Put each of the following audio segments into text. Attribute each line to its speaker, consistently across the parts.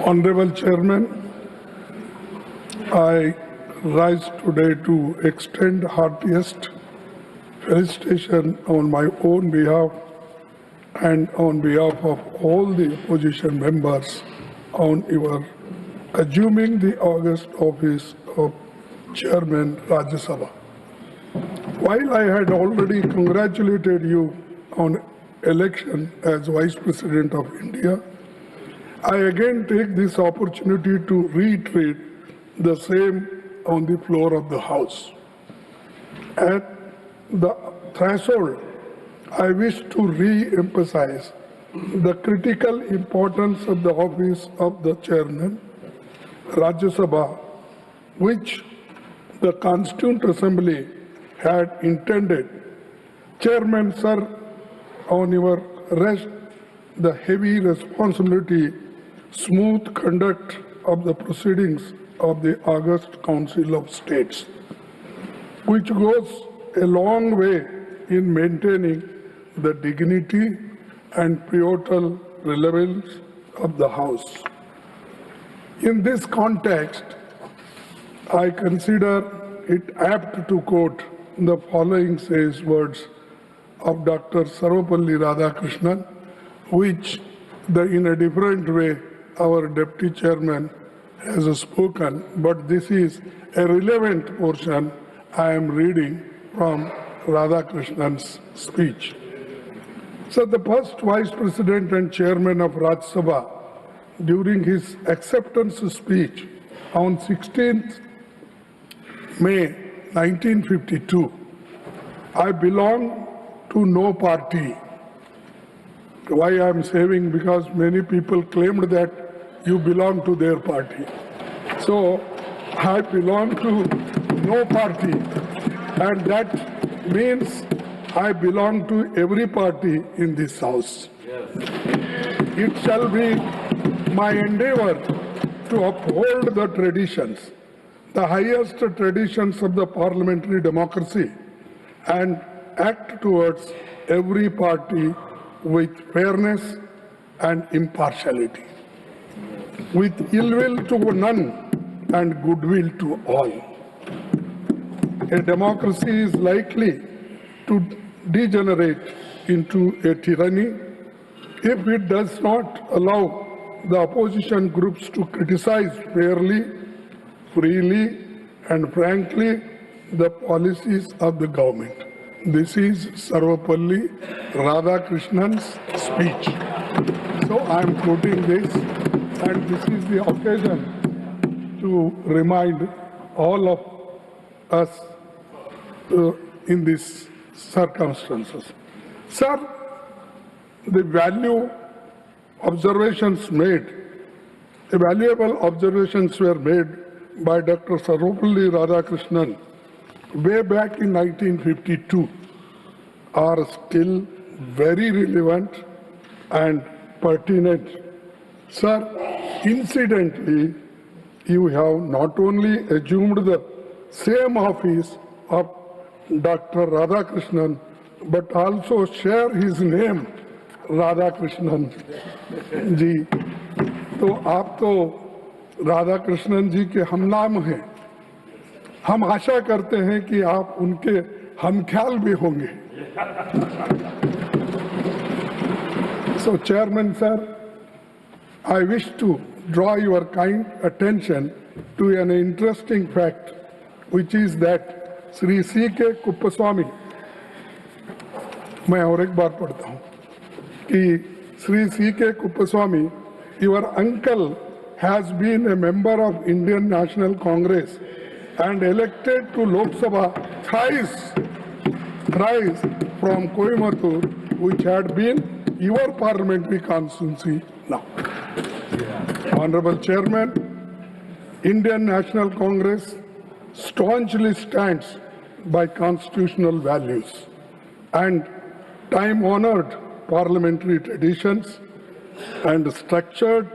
Speaker 1: Honorable Chairman, I rise today to extend heartiest felicitation on my own behalf and on behalf of all the opposition members on your assuming the August office of Chairman Rajya Sabha. While I had already congratulated you on election as Vice President of India, I again take this opportunity to reiterate the same on the floor of the House. At the threshold, I wish to re-emphasize the critical importance of the office of the Chairman, Rajya Sabha, which the Constituent Assembly had intended. Chairman, sir, on your rest the heavy responsibility, smooth conduct of the proceedings of the August Council of States, which goes a long way in maintaining the dignity and pivotal relevance of the House. In this context, I consider it apt to quote the following sage words of Dr. Sarvepalli Radhakrishnan, which in a different way our Deputy Chairman has spoken, but this is a relevant portion I am reading from Radhakrishnan's speech. So the first Vice President and Chairman of Rajya Sabha, during his acceptance speech on 16th May 1952, I belong to no party. Why I am saying? Because many people claimed that you belong to their party. So I belong to no party, and that means I belong to every party in this House. Yes. It shall be my endeavor to uphold the traditions, the highest traditions of the parliamentary democracy, and act towards every party with fairness and impartiality, with ill will to none and goodwill to all. A democracy is likely to degenerate into a tyranny if it does not allow the opposition groups to criticize fairly, freely, and frankly the policies of the government. This is Sarvepalli Radhakrishnan's speech. So I am quoting this, and this is the occasion to remind all of us in these circumstances. Sir, the valuable observations were made by Dr. Sarvepalli Radhakrishnan way back in 1952 are still very relevant and pertinent. Sir, incidentally, you have not only assumed the same office of Dr. Radhakrishnan, but also share his name, Radhakrishnan जी. तो आप तो राधाकृष्णन जी के हमनाम हैं. हम आशा करते हैं कि आप उनके हमख्याल भी होंगे. So, Chairman, sir, I wish to draw your kind attention to an interesting fact, which is that Sri C.K. Kuppaswamy, मैं और एक बार पढ़ता हूँ कि Sri C.K. Kuppaswamy, your uncle has been a member of Indian National Congress and elected to Lok Sabha thrice from Coimbatore, which had been your parliamentary constituency now. Honorable Chairman, Indian National Congress staunchly stands by constitutional values and time-honored parliamentary traditions and structured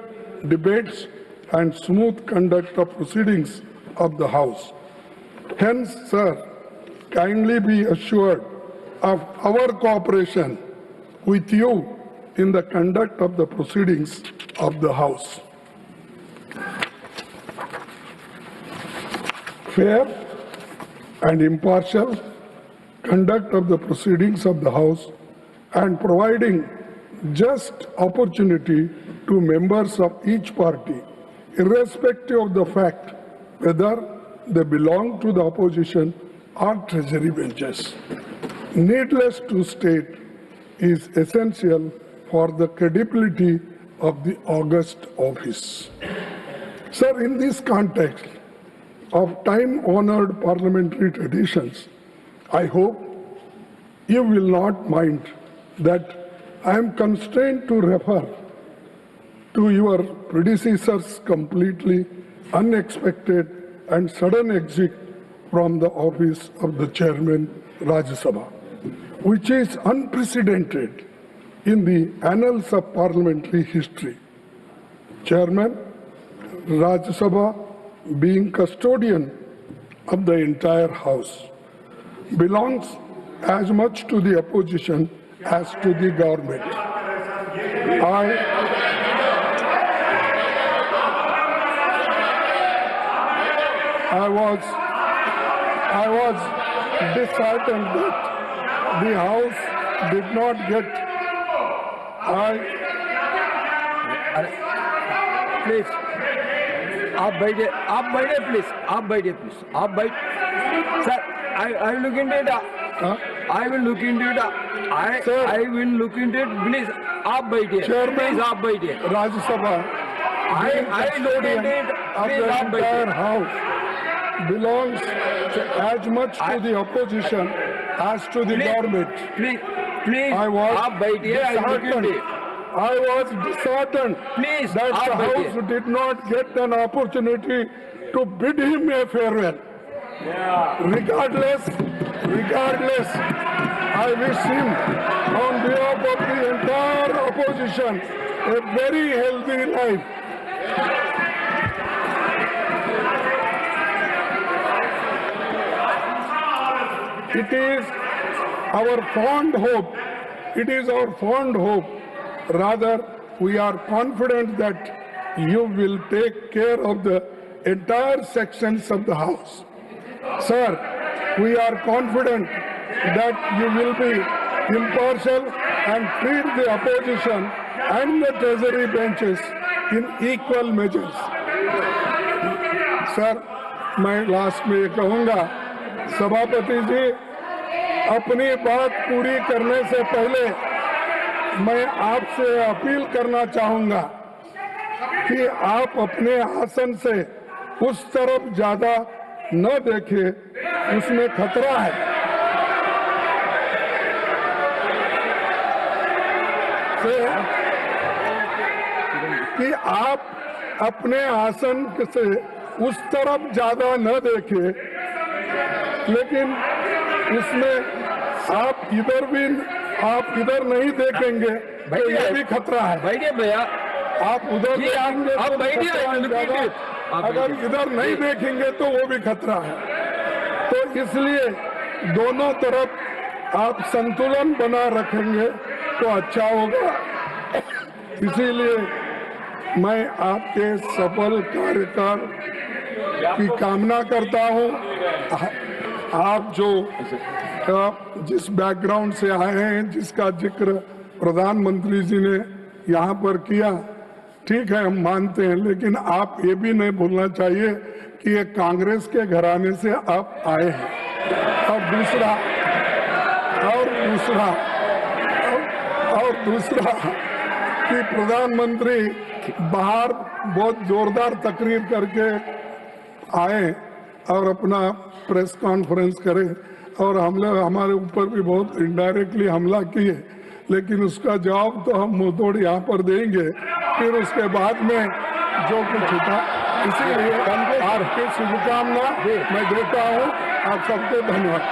Speaker 1: debates and smooth conduct of proceedings of the House. Hence, sir, kindly be assured of our cooperation with you in the conduct of the proceedings of the House. fair and impartial conduct of the proceedings of the House and providing just opportunity to members of each party, irrespective of the fact whether they belong to the opposition or treasury benches. Needless to state, is essential for the credibility of the august office. Sir, in this context of time-honored parliamentary traditions, I hope you will not mind that I am constrained to refer to your predecessor's completely unexpected and sudden exit from the office of the chairman Rajya Sabha, which is unprecedented in the annals of parliamentary history. Chairman Rajya Sabha, being custodian of the entire house, belongs as much to the opposition as to the government. I was disheartened that the House did not get.
Speaker 2: Please आप बैठिए please आप बैठ sir I will look into it. I will look into it. I will look into it. Please आप बैठिए. Please आप बैठिए.
Speaker 1: Rajya Sabha,
Speaker 2: I look into it. Please आप
Speaker 1: entire house belongs as much to the opposition as to the government.
Speaker 2: Please आप बैठिए. I look into it.
Speaker 1: I was disheartened
Speaker 2: Please,
Speaker 1: that the House did not get an opportunity to bid him a farewell. Regardless, I wish him, on behalf of the entire opposition, a very healthy life. It is our fond hope, rather we are confident that you will take care of the entire sections of the House. Sir, we are confident that you will be impartial and treat the opposition and the treasury benches in equal measures. Sir, मैं last में ये कहूँगा, सभापति जी, अपनी बात पूरी करने से पहले मैं आपसे अपील करना चाहूँगा कि आप अपने आसन से उस तरफ ज्यादा न देखें, उसमें खतरा है। कि आप अपने आसन से उस तरफ ज्यादा न देखें, लेकिन उसमें आप इधर नहीं देखेंगे तो ये भी खतरा है।
Speaker 2: बैठिए भैया,
Speaker 1: आप उधर देखेंगे तो खतरा है, अगर इधर नहीं देखेंगे तो वो भी खतरा है। तो इसलिए दोनों तरफ आप संतुलन बना रखेंगे तो अच्छा होगा। इसीलिए मैं आपके सफल कार्यकाल की कामना करता हूं। आप जिस बैकग्राउंड से आए हैं, जिसका जिक्र प्रधानमंत्री जी ने यहाँ पर किया, ठीक है, हम मानते हैं, लेकिन आप ये भी नहीं भूलना चाहिए कि ये कांग्रेस के घराने से आप आए हैं। और दूसरा कि प्रधानमंत्री बाहर बहुत जोरदार तकरीर करके आए और अपना प्रेस कॉन्फ्रेंस करे और हमारे ऊपर भी बहुत इनडायरेक्टली हमला किए, लेकिन उसका जवाब तो हम मुंहतोड़ यहाँ पर देंगे फिर उसके बाद में जो कुछ था। इसीलिए आपकी शुभकामना मैं देता हूँ। आप सबको धन्यवाद।